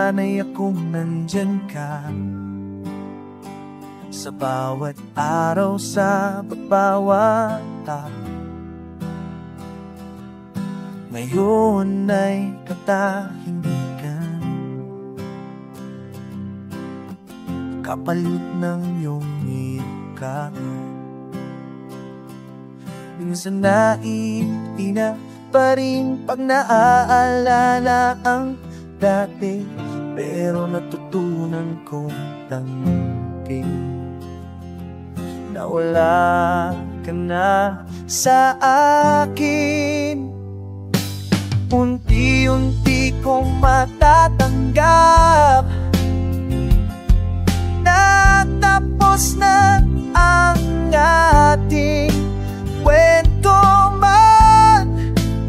sana'y akong nandyan ka sa bawat araw, sa bawat tao. Ngayon ay katahimikan, kapalit ng iyong ika. Minsan naipiti na pa rin pag naaalala ang dati, pero natutunan kong tanggapin na wala ka na sa akin. Unti-unti kong matatanggap na tapos na ang ating kwento man.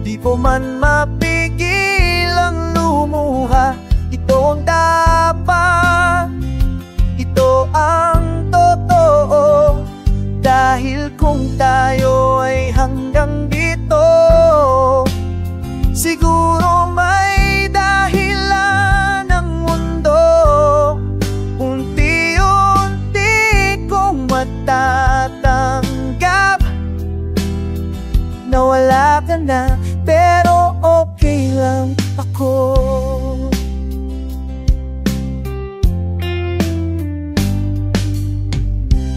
Di ko man mapigil ang lumuha. Ito ang dapat, ito ang totoo. Dahil kung tayo ay hanggang dito, siguro may dahilan ang mundo. Unti-unti kong matatanggap na wala ka na, pero okay lang ako.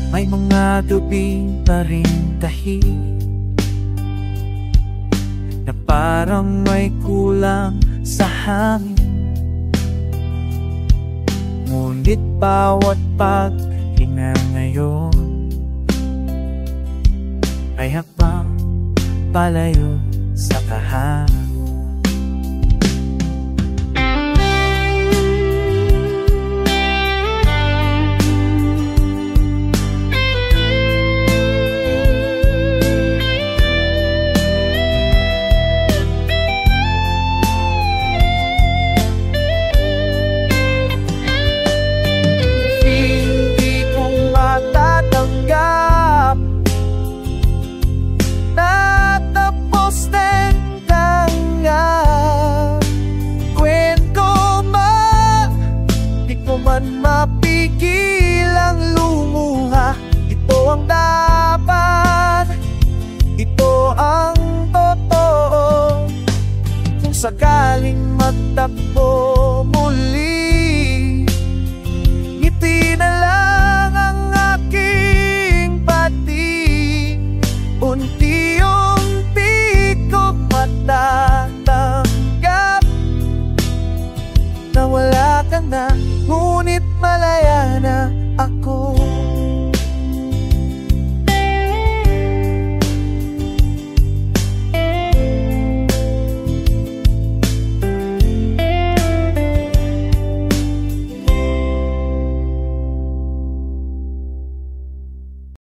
May mga gabi pa rin tahimik na parang may kulang sa hangin. Ngunit bawat paghinga ngayon ay hakbang palayo sa kahanan. Mapigil ang lumuha. Ito ang dapat, ito ang totoo. Kung sakaling magtakbo muli, ngiti na lang ang aking pati. Unti-unti ko matatanggap na wala ka na, ngunit malaya na